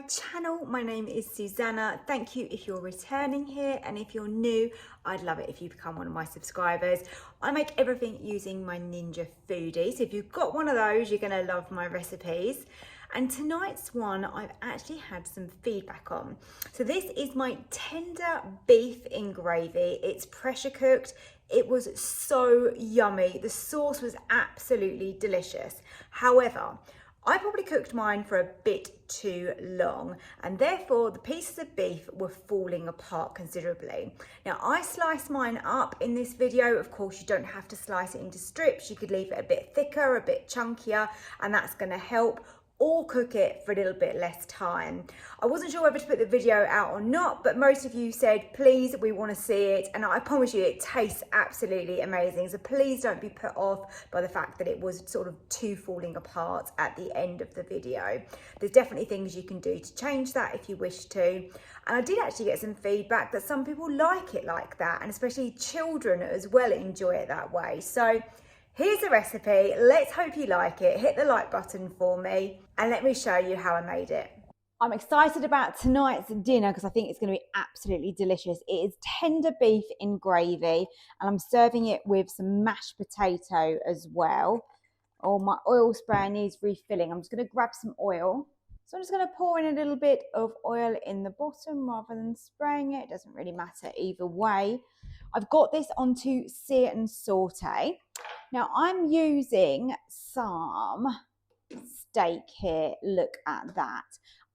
channel. My name is Susannah. Thank you if you're returning here, and if you're new, I'd love it if you become one of my subscribers. I make everything using my Ninja Foodi, so if you've got one of those, you're going to love my recipes. And tonight's one I've actually had some feedback on. So this is my tender beef in gravy. It's pressure cooked. It was so yummy. The sauce was absolutely delicious. However, I probably cooked mine for a bit too long, and therefore the pieces of beef were falling apart considerably. Now I sliced mine up in this video. Of course, you don't have to slice it into strips. You could leave it a bit thicker, a bit chunkier, and that's going to help, or cook it for a little bit less time. I wasn't sure whether to put the video out or not, but most of you said, please, we want to see it. And I promise you, it tastes absolutely amazing. So please don't be put off by the fact that it was sort of too falling apart at the end of the video. There's definitely things you can do to change that if you wish to. And I did actually get some feedback that some people like it like that, and especially children as well enjoy it that way. So here's the recipe. Let's hope you like it. Hit the like button for me and let me show you how I made it. I'm excited about tonight's dinner because I think it's going to be absolutely delicious. It is tender beef in gravy, and I'm serving it with some mashed potato as well. Oh, my oil spray needs refilling. I'm just going to grab some oil. So I'm just going to pour in a little bit of oil in the bottom rather than spraying it. It doesn't really matter either way. I've got this onto sear and saute. Now I'm using some steak here. Look at that.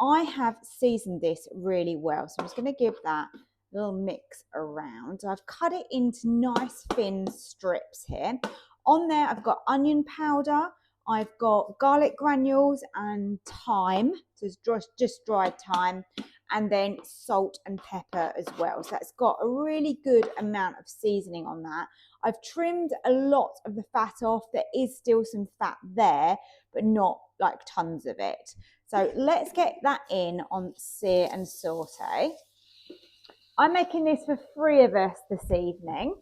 I have seasoned this really well, so I'm just going to give that a little mix around. I've cut it into nice thin strips here. On there I've got onion powder, I've got garlic granules and thyme, so it's just dried thyme, and then salt and pepper as well. So that's got a really good amount of seasoning on that. I've trimmed a lot of the fat off. There is still some fat there, but not like tons of it. So let's get that in on sear and saute. I'm making this for 3 of us this evening.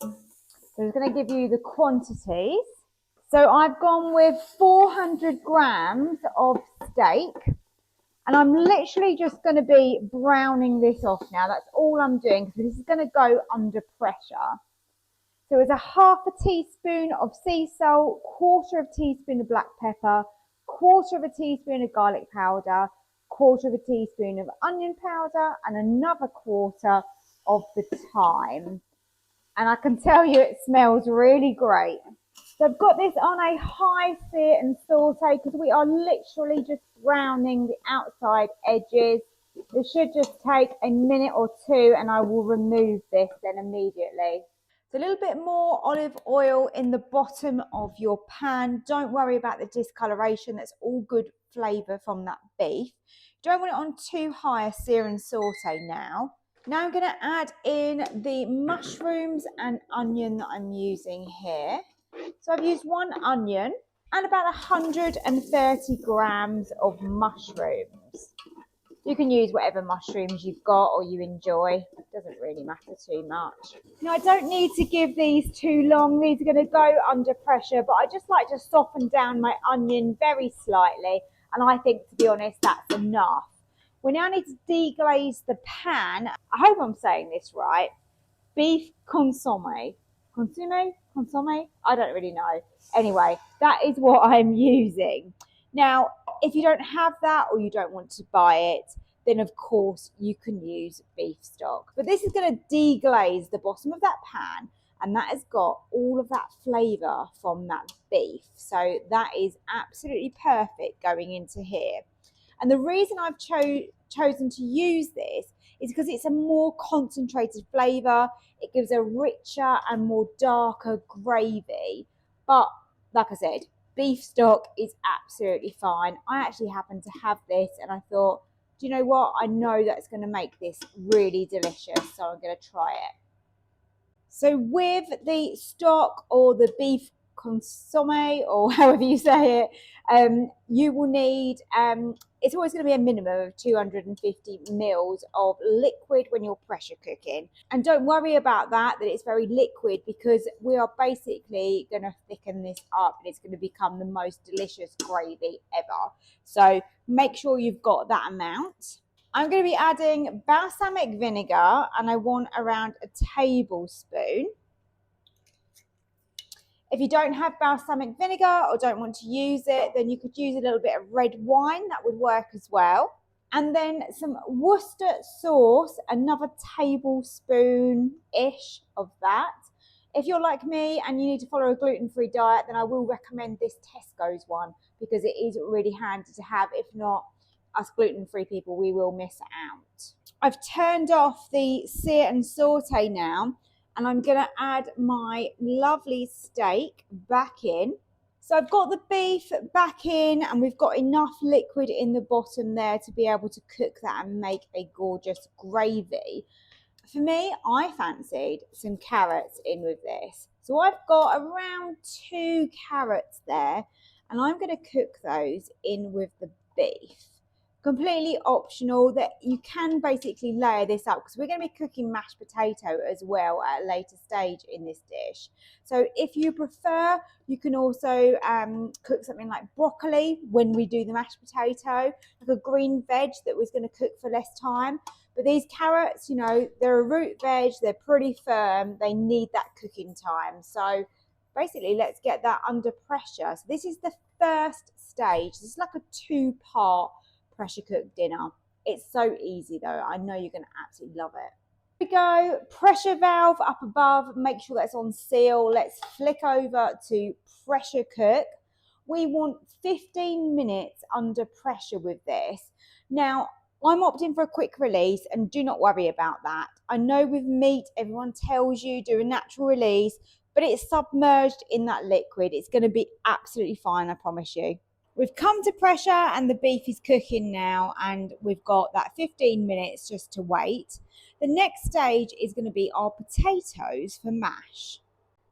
So I'm going to give you the quantities. So I've gone with 400 grams of steak. And I'm literally just going to be browning this off now. That's all I'm doing, because this is going to go under pressure. So it's a half a teaspoon of sea salt, quarter of a teaspoon of black pepper, quarter of a teaspoon of garlic powder, quarter of a teaspoon of onion powder, and another quarter of the thyme. And I can tell you it smells really great. So I've got this on a high sear and saute because we are literally just browning the outside edges. This should just take a minute or two, and I will remove this then immediately. So a little bit more olive oil in the bottom of your pan. Don't worry about the discoloration. That's all good flavour from that beef. You don't want it on too high a sear and saute now. Now I'm going to add in the mushrooms and onion that I'm using here. So I've used 1 onion and about 130 grams of mushrooms. You can use whatever mushrooms you've got or you enjoy. It doesn't really matter too much. Now I don't need to give these too long. These are going to go under pressure, but I just like to soften down my onion very slightly. And I think, to be honest, that's enough. We now need to deglaze the pan. I hope I'm saying this right. Beef consomme. Consomme? I don't really know. Anyway, that is what I'm using. Now, if you don't have that or you don't want to buy it, then of course you can use beef stock. But this is going to deglaze the bottom of that pan, and that has got all of that flavour from that beef. So that is absolutely perfect going into here. And the reason I've chosen to use this is because it's a more concentrated flavour. It gives a richer and more darker gravy. But like I said, beef stock is absolutely fine. I actually happened to have this and I thought, do you know what? I know that's going to make this really delicious, so I'm going to try it. So with the stock or the beef consomme, or however you say it, you will need, it's always going to be a minimum of 250 mils of liquid when you're pressure cooking. And don't worry about that it's very liquid, because we are basically going to thicken this up and it's going to become the most delicious gravy ever. So make sure you've got that amount. I'm going to be adding balsamic vinegar, and I want around a tablespoon. If you don't have balsamic vinegar or don't want to use it, then you could use a little bit of red wine. That would work as well. And then some Worcester sauce, another tablespoon-ish of that. If you're like me and you need to follow a gluten-free diet, then I will recommend this Tesco's one, because it is really handy to have. If not, us gluten-free people, we will miss out. I've turned off the sear and saute now, and I'm going to add my lovely steak back in. So I've got the beef back in, and we've got enough liquid in the bottom there to be able to cook that and make a gorgeous gravy. For me, I fancied some carrots in with this. So I've got around 2 carrots there, and I'm going to cook those in with the beef. Completely optional. That you can basically layer this up, because we're going to be cooking mashed potato as well at a later stage in this dish. So if you prefer, you can also cook something like broccoli when we do the mashed potato, like a green veg that was going to cook for less time. But these carrots, you know, they're a root veg, they're pretty firm, they need that cooking time. So basically, let's get that under pressure. So this is the first stage. This is like a 2-part pressure cooked dinner. It's so easy though. I know you're going to absolutely love it. Here we go. Pressure valve up above. Make sure that's on seal. Let's flick over to pressure cook. We want 15 minutes under pressure with this. Now, I'm opting for a quick release, and do not worry about that. I know with meat, everyone tells you do a natural release, but it's submerged in that liquid. It's going to be absolutely fine, I promise you. We've come to pressure and the beef is cooking now, and we've got that 15 minutes just to wait. The next stage is going to be our potatoes for mash.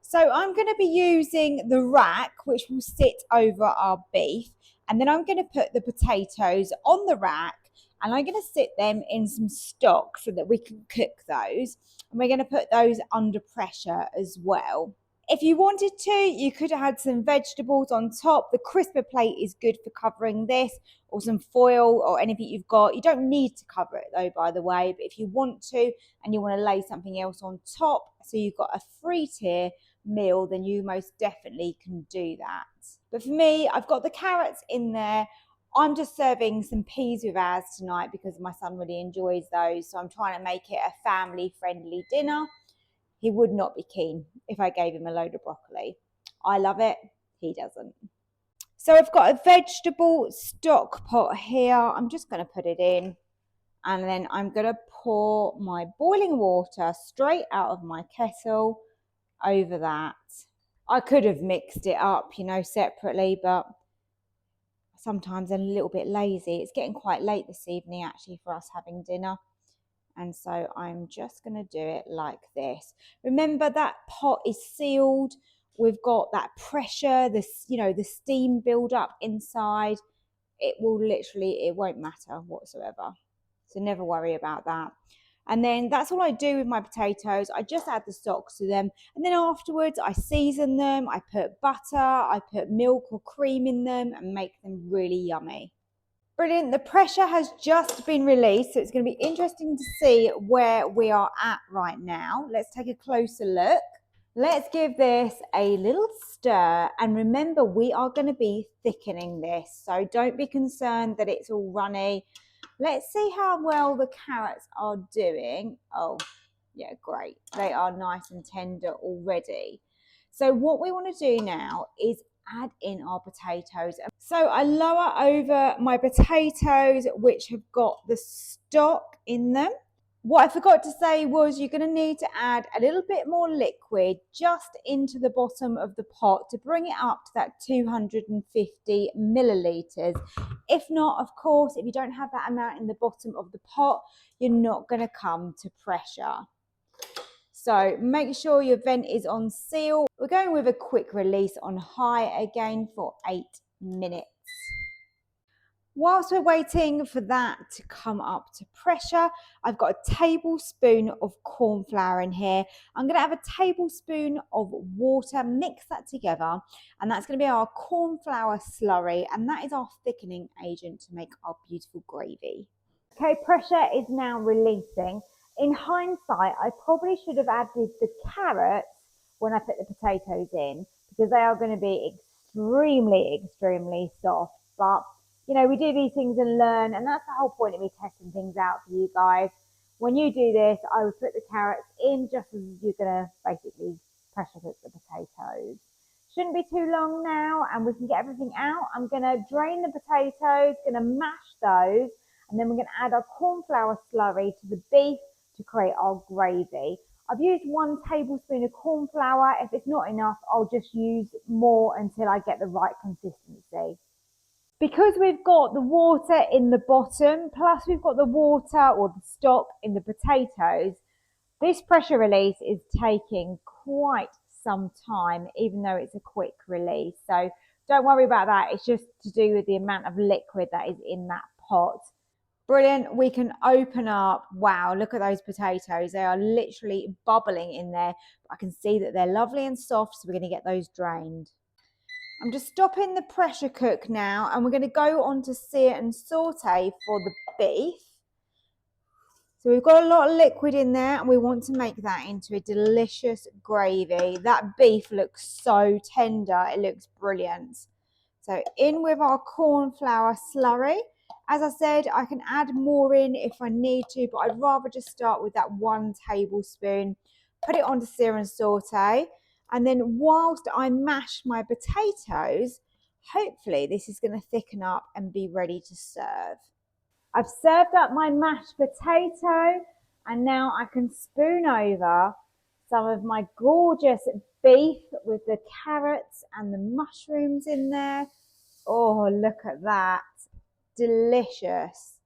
So I'm going to be using the rack, which will sit over our beef, and then I'm going to put the potatoes on the rack, and I'm going to sit them in some stock so that we can cook those, and we're going to put those under pressure as well. If you wanted to, you could add some vegetables on top. The crisper plate is good for covering this, or some foil or anything you've got. You don't need to cover it though, by the way, but if you want to and you want to lay something else on top so you've got a 3-tier meal, then you most definitely can do that. But for me, I've got the carrots in there. I'm just serving some peas with ours tonight because my son really enjoys those. So I'm trying to make it a family-friendly dinner. He would not be keen if I gave him a load of broccoli. I love it. He doesn't. So I've got a vegetable stock pot here. I'm just going to put it in, and then I'm going to pour my boiling water straight out of my kettle over that. I could have mixed it up, you know, separately, but sometimes I'm a little bit lazy. It's getting quite late this evening actually for us having dinner. And so I'm just going to do it like this. Remember, that pot is sealed. We've got that pressure, this, you know, the steam build up inside. It will literally, it won't matter whatsoever. So never worry about that. And then that's all I do with my potatoes. I just add the stock to them. And then afterwards, I season them. I put butter, I put milk or cream in them and make them really yummy. Brilliant. The pressure has just been released, so it's going to be interesting to see where we are at right now. Let's take a closer look. Let's give this a little stir, and remember, we are going to be thickening this, so don't be concerned that it's all runny. Let's see how well the carrots are doing. Oh, yeah, great. They are nice and tender already. So what we want to do now is add in our potatoes. So I lower over my potatoes, which have got the stock in them. What I forgot to say was you're going to need to add a little bit more liquid just into the bottom of the pot to bring it up to that 250 millilitres. If not, of course, if you don't have that amount in the bottom of the pot, you're not going to come to pressure. So make sure your vent is on seal. We're going with a quick release on high again for 8 minutes. Whilst we're waiting for that to come up to pressure, I've got a tablespoon of corn flour in here. I'm going to have a tablespoon of water, mix that together, and that's going to be our corn flour slurry, and that is our thickening agent to make our beautiful gravy. Okay, pressure is now releasing. In hindsight, I probably should have added the carrots when I put the potatoes in, because they are going to be extremely soft. But you know, we do these things and learn, and that's the whole point of me testing things out for you guys. When you do this, I would put the carrots in just as you're going to basically pressure cook the potatoes. Shouldn't be too long now, and we can get everything out. I'm going to drain the potatoes, going to mash those, and then we're going to add our corn flour slurry to the beef to create our gravy. I've used 1 tablespoon of corn flour. If it's not enough, I'll just use more until I get the right consistency. Because we've got the water in the bottom, plus we've got the water or the stock in the potatoes, this pressure release is taking quite some time, even though it's a quick release. So don't worry about that. It's just to do with the amount of liquid that is in that pot. Brilliant. We can open up. Wow, look at those potatoes. They are literally bubbling in there. I can see that they're lovely and soft, so we're going to get those drained. I'm just stopping the pressure cook now, and we're going to go on to sear and saute for the beef. So we've got a lot of liquid in there, and we want to make that into a delicious gravy. That beef looks so tender. It looks brilliant. So in with our corn flour slurry. As I said, I can add more in if I need to, but I'd rather just start with that 1 tablespoon. Put it on to sear and saute. And then whilst I mash my potatoes, hopefully this is going to thicken up and be ready to serve. I've served up my mashed potato, and now I can spoon over some of my gorgeous beef with the carrots and the mushrooms in there. Oh, look at that. Delicious.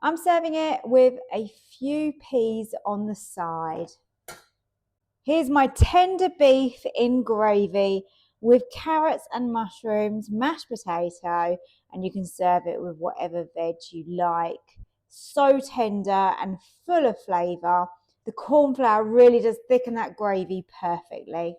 I'm serving it with a few peas on the side. Here's my tender beef in gravy with carrots and mushrooms, mashed potato, and you can serve it with whatever veg you like. So tender and full of flavour. The corn flour really does thicken that gravy perfectly.